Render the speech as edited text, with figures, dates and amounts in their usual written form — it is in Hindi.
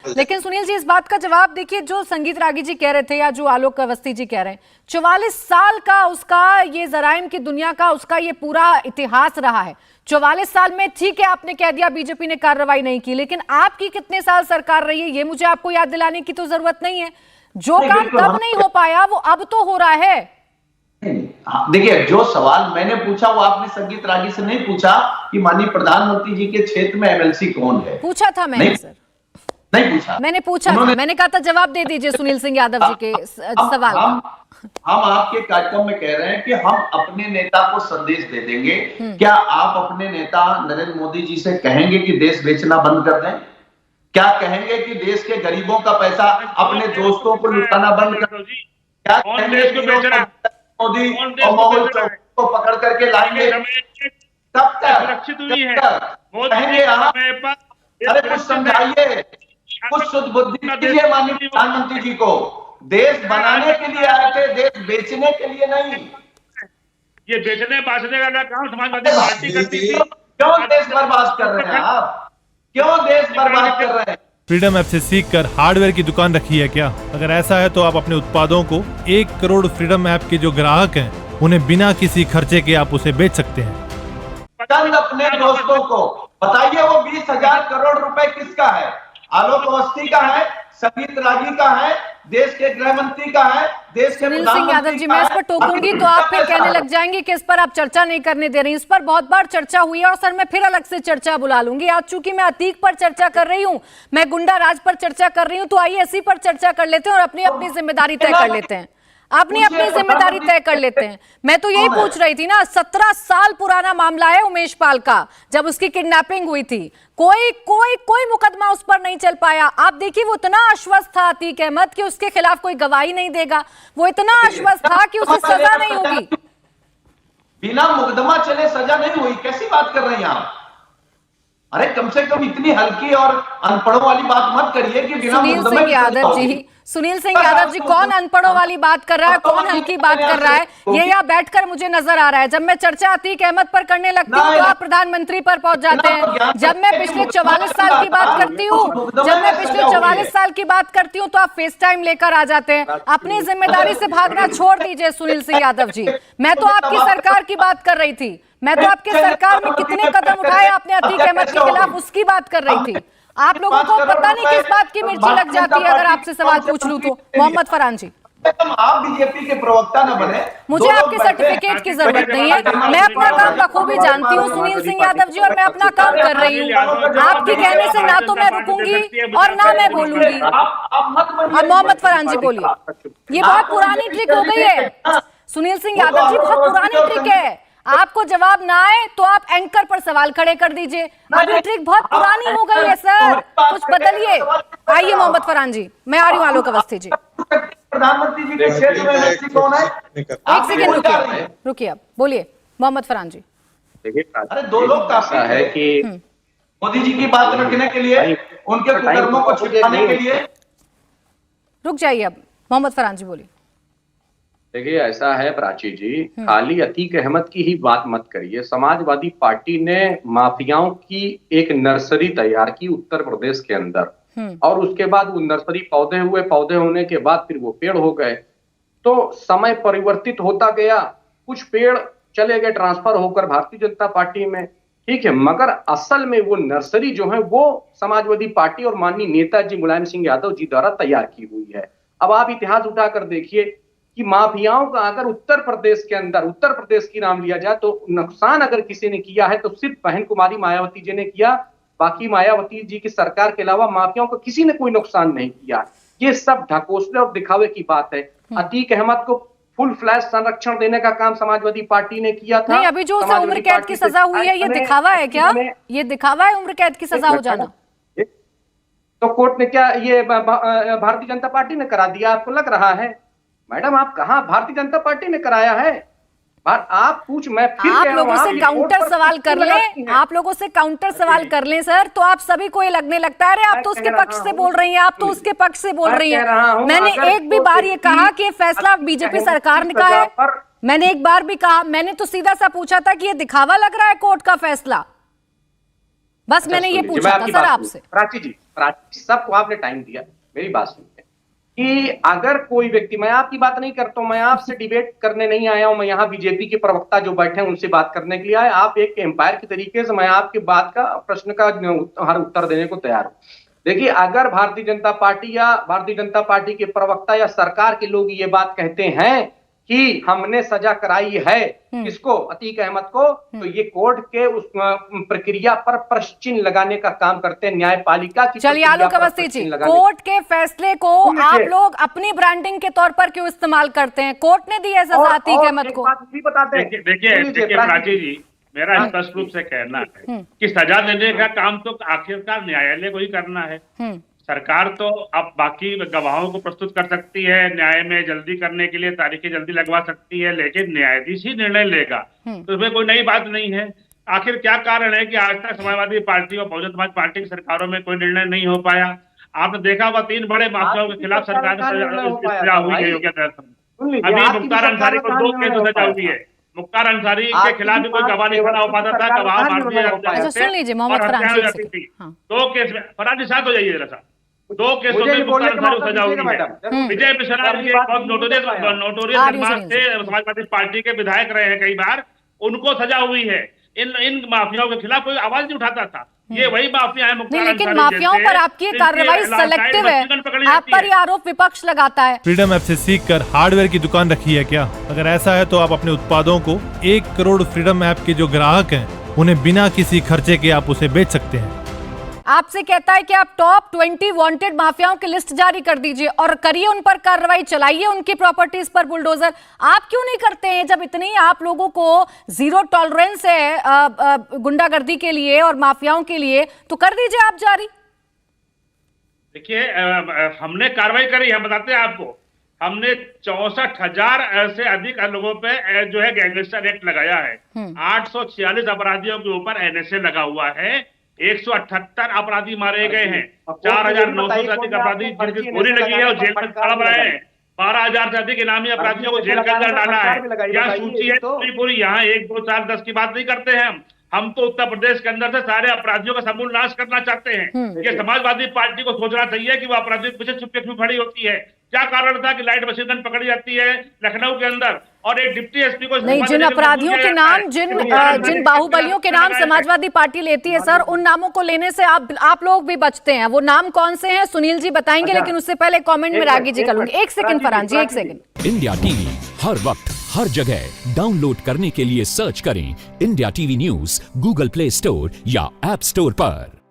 लेकिन सुनील जी, इस बात का जवाब देखिए, जो संगीत रागी जी कह रहे थे या जो आलोक अवस्थी जी कह रहे हैं, 44 साल का उसका ये जराइम की दुनिया का उसका ये पूरा इतिहास रहा है। 44 साल में ठीक है, आपने कह दिया बीजेपी ने कार्रवाई नहीं की, लेकिन आपकी कितने साल सरकार रही है ये मुझे आपको याद दिलाने की तो जरूरत नहीं है। जो काम तब नहीं हो पाया वो अब तो हो रहा है। देखिए, जो सवाल मैंने पूछा वो आपने संगीत रागी से नहीं पूछा कि माननीय प्रधानमंत्री जी के क्षेत्र में एमएलसी कौन है। पूछा था मैंने सर, नहीं पूछा, मैंने पूछा था, मैंने कहा था जवाब दे दीजिए सुनील सिंह यादव जी के सवाल का। हम आपके कार्यक्रम में कह रहे हैं कि हम अपने नेता को संदेश दे देंगे। क्या आप अपने नेता नरेंद्र मोदी जी से कहेंगे कि देश बेचना बंद कर दें? क्या कहेंगे कि देश के गरीबों का पैसा अपने दोस्तों को लुटाना बंद कर दें? क्या कहेंगे कि मोदी और मोहन को पकड़ करके लाएंगे? कब तक सुरक्षित हुई है कहेंगे आप? अरे कुछ समझाइए, कुछ शुद्ध बुद्धि दीजिए माननीय प्रधानमंत्री जी को। देश बनाने के लिए आए थे, देश बेचने के लिए नहीं। ये बेचने बांटने का काम समाजवादी पार्टी करती थी। क्यों देश बर्बाद कर रहे हैं आप? क्यों देश बर्बाद कर रहे हैं? फ्रीडम ऐप से सीखकर हार्डवेयर की दुकान रखी है क्या? अगर ऐसा है तो आप अपने उत्पादों को 1 करोड़ फ्रीडम ऐप के जो ग्राहक हैं उन्हें बिना किसी खर्चे के आप उसे बेच सकते हैं। चंद अपने दोस्तों को बताइए, वो 20,000 करोड़ रुपए किसका है? आलोक अवस्थी का है, संगीत रागी का है, देश के गृह मंत्री का है, देश के सुनील सिंह यादव जी, मैं इस पर टोकूंगी तो आप फिर कहने लग जाएंगे कि इस पर आप चर्चा नहीं करने दे रही। इस पर बहुत बार चर्चा हुई है और सर मैं फिर अलग से चर्चा बुला लूंगी। आज चूंकि मैं अतीक पर चर्चा कर रही हूँ, मैं गुंडा राज पर चर्चा कर रही हूँ, तो आइए इसी पर चर्चा कर लेते हैं और अपनी अपनी जिम्मेदारी तय कर लेते हैं। अपनी अपनी जिम्मेदारी तय कर लेते हैं। मैं तो यही पूछ रही थी ना, 17 साल पुराना मामला है उमेश पाल का, जब उसकी किडनैपिंग हुई थी, कोई मुकदमा उस पर नहीं चल पाया। आप देखिए, वो इतना आश्वस्त था अतीक अहमद कि उसके खिलाफ कोई गवाही नहीं देगा, वो इतना आश्वस्त था कि उसे सजा नहीं होगी। बिना मुकदमा चले सजा नहीं हुई? कैसी बात कर रही हैं आप? अरे कम से कम इतनी हल्की और अनपढ़ों वाली बात मत करिए कि बिना मुकदमे की सजा होगी। सुनील सिंह यादव जी, कौन अनपढ़ों वाली बात कर रहा है, कौन हल्की बात कर रहा है, ये यहाँ बैठकर मुझे नजर आ रहा है। जब मैं चर्चा अतीक अहमद पर करने लगती हूँ तो आप प्रधानमंत्री पर पहुंच जाते हैं। जब मैं पिछले 44 साल की बात करती हूँ तो आप फेस टाइम लेकर आ जाते हैं। अपनी जिम्मेदारी से भागना छोड़ दीजिए सुनील सिंह यादव जी। मैं तो आपकी सरकार की बात कर रही थी, मैं तो आपकी सरकार में कितने कदम उठाए आपने अतीक अहमद के खिलाफ, उसकी बात कर रही थी। आप लोगों को पता नहीं किस बात की मिर्ची लग जाती है अगर आपसे सवाल पूछ लूं तो। मोहम्मद फरहान जी, आप बीजेपी के प्रवक्ता न बने, मुझे आपके सर्टिफिकेट की जरूरत नहीं है, मैं अपना काम बखूबी जानती हूँ सुनील सिंह यादव जी, और मैं अपना काम कर रही हूँ। आपके कहने से ना तो मैं रुकूंगी और ना मैं बोलूंगी। अब मोहम्मद फरहान जी बोलिए। ये बहुत पुरानी ट्रिक हो गई है सुनील सिंह यादव जी, बहुत पुरानी ट्रिक है। आपको जवाब ना आए तो आप एंकर पर सवाल खड़े कर दीजिए। अब ये ट्रिक बहुत पुरानी हो गई है सर, कुछ बदलिए। आइए मोहम्मद फरहान जी, मैं आ रही हूँ आलोक अवस्थी जी। प्रधानमंत्री जी के क्षेत्र में एमएलसी कौन है? एक सेकंड रुकिए, अब बोलिए मोहम्मद फरहान जी। देखिए, अरे दो लोग काफी है कि मोदी जी की बात रखने के लिए, उनके कुकर्मों को छुपाने के लिए। रुक जाइए, अब मोहम्मद फरहान जी बोलिए। देखिए, ऐसा है प्राची जी, खाली अतीक अहमद की ही बात मत करिए। समाजवादी पार्टी ने माफियाओं की एक नर्सरी तैयार की उत्तर प्रदेश के अंदर, और उसके बाद वो नर्सरी पौधे होने के बाद फिर वो पेड़ हो गए। तो समय परिवर्तित होता गया, कुछ पेड़ चले गए ट्रांसफर होकर भारतीय जनता पार्टी में, ठीक है, मगर असल में वो नर्सरी जो है वो समाजवादी पार्टी और माननीय नेताजी मुलायम सिंह यादव जी द्वारा तैयार की हुई है। अब आप इतिहास उठाकर देखिए कि माफियाओं का अगर उत्तर प्रदेश के अंदर, उत्तर प्रदेश की नाम लिया जाए तो नुकसान अगर किसी ने किया है तो सिर्फ बहन कुमारी मायावती जी ने किया। बाकी मायावती जी की सरकार के अलावा माफियाओं को किसी ने कोई नुकसान नहीं किया। ये सब ढकोसले और दिखावे की बात है। अतीक अहमद को फुल फ्लैश संरक्षण देने का काम समाजवादी पार्टी ने किया था। नहीं, अभी जो उसे उम्र कैद की सजा हुई है, ये दिखावा है क्या? ये दिखावा है उम्र कैद की सजा हो जाना? तो कोर्ट ने क्या ये भारतीय जनता पार्टी ने करा दिया? आपको लग रहा है? मैडम, आप कहां भारतीय जनता पार्टी ने कराया है? आप पूछ, मैं फिर आप लोगों से काउंटर सवाल कर लें, आप लोगों से काउंटर सवाल कर लें सर, तो आप सभी को ये लगने लगता है अरे आप तो उसके पक्ष से बोल रही हैं, आप तो उसके पक्ष से बोल रही हैं। मैंने एक भी बार ये कहा कि ये फैसला बीजेपी सरकार ने कहा है? मैंने एक बार भी कहा? मैंने तो सीधा सा पूछा था कि ये दिखावा लग रहा है कोर्ट का फैसला, बस मैंने ये पूछा था सर आपसे। प्राची जी, सबको आपने टाइम दिया, मेरी बात सुनिए कि अगर कोई व्यक्ति, मैं आपकी बात नहीं करता हूं, मैं आपसे डिबेट करने नहीं आया हूं, मैं यहाँ बीजेपी के प्रवक्ता जो बैठे हैं उनसे बात करने के लिए आया। आप एक एम्पायर के तरीके से मैं आपकी बात का प्रश्न का हर उत्तर देने को तैयार हूं। देखिए, अगर भारतीय जनता पार्टी या भारतीय जनता पार्टी के प्रवक्ता या सरकार के लोग ये बात कहते हैं कि हमने सजा कराई है किसको, अतीक अहमद को, तो ये कोर्ट के उस प्रक्रिया पर प्रश्न चिन्ह लगाने का काम करते हैं न्यायपालिका की। चलिए आलोक अवस्थी जी, कोर्ट के फैसले को आप लोग अपनी ब्रांडिंग के तौर पर क्यों इस्तेमाल करते हैं? कोर्ट ने दी है सजा अतीक अहमद को। देखिए प्राची जी, मेरा स्पष्ट रूप से कहना है कि सजा देने का काम तो आखिरकार न्यायालय को ही करना है। सरकार तो अब बाकी गवाहों को प्रस्तुत कर सकती है, न्याय में जल्दी करने के लिए तारीखें जल्दी लगवा सकती है, लेकिन न्यायाधीश ही निर्णय लेगा, तो इसमें कोई नई बात नहीं है। आखिर क्या कारण है कि आज तक समाजवादी पार्टी और बहुजन समाज पार्टी की सरकारों में कोई निर्णय नहीं हो पाया? आपने देखा होगा 3 बड़े माफियाओं के खिलाफ सरकार ने सजा हुई है योग्यता। अभी मुख्तार अंसारी को 2 केस में सजा हुई है। मुख्तार अंसारी के खिलाफ भी कोई गवाह नहीं खड़ा हो पाता था, गवाह भारतीय जनता पार्टी सुन लीजिए मोहम्मद फरहान जी से। 2 केस में, फरहान साथ हो जाइए जरा सा, 2 केसों में मुख्तार अंसारी को सजा हुई है। विजय मिश्रा जी बहुत नोटोरियस बदमाश थे, समाजवादी पार्टी के विधायक रहे हैं कई बार, उनको सजा हुई है। इन माफियाओं के खिलाफ कोई आवाज नहीं उठाता था। ये वही माफिया है मुख्तार अंसारी। लेकिन माफियाओं पर आपकी कार्रवाई सेलेक्टिव है, आप पर ये आरोप विपक्ष लगाता है। फ्रीडम ऐप से सीखकर हार्डवेयर की दुकान रखी है क्या? अगर ऐसा है तो आप अपने उत्पादों को 1 करोड़ फ्रीडम ऐप के जो ग्राहक हैं उन्हें बिना किसी खर्चे के आप उसे बेच सकते हैं। आपसे कहता है कि आप टॉप 20 वांटेड माफियाओं की लिस्ट जारी कर दीजिए और करिए उन पर कार्रवाई, चलाइए उनकी प्रॉपर्टीज पर बुलडोजर। आप क्यों नहीं करते हैं जब इतनी आप लोगों को जीरो टॉलरेंस है गुंडागर्दी के लिए और माफियाओं के लिए, तो कर दीजिए आप जारी। देखिए, हमने कार्रवाई करी, हम बताते हैं आपको, हमने 64,000 से अधिक लोगों पे जो है गैंगस्टर एक्ट लगाया है। 846 अपराधियों के ऊपर NSA लगा हुआ है। 178 अपराधी मारे गए हैं। 4,900 से अधिक अपराधी जिनकी गोली लगी है और जेल में तड़प रहे हैं। 12,000 से अधिक इनामी अपराधियों को जेल के अंदर डाला है। यह सूची है पूरी। यहाँ 1, 2, 4, 10 की बात नहीं करते हैं हम तो उत्तर प्रदेश के अंदर से सारे अपराधियों का समूल नाश करना चाहते हैं। ये समाजवादी पार्टी को सोचना चाहिए कि वो अपराधियों के पीछे छुपके क्यों खड़ी होती है। क्या कारण था कि लाइट मशीन गन पकड़ी जाती है लखनऊ के अंदर और एक डिप्टी एसपी को नहीं, जिन अपराधियों के नाम, जिन बाहुबलियों के नाम समाजवादी पार्टी लेती है सर, उन नामों को लेने से आप लोग भी बचते हैं। वो नाम कौन से हैं सुनील जी बताएंगे, लेकिन उससे पहले कमेंट में रागी जी करूंगी। 1 सेकंड फरहान जी, 1 सेकंड। इंडिया टीवी हर वक्त हर जगह डाउनलोड करने के लिए सर्च करें India TV news Google play store या ऐप स्टोर पर।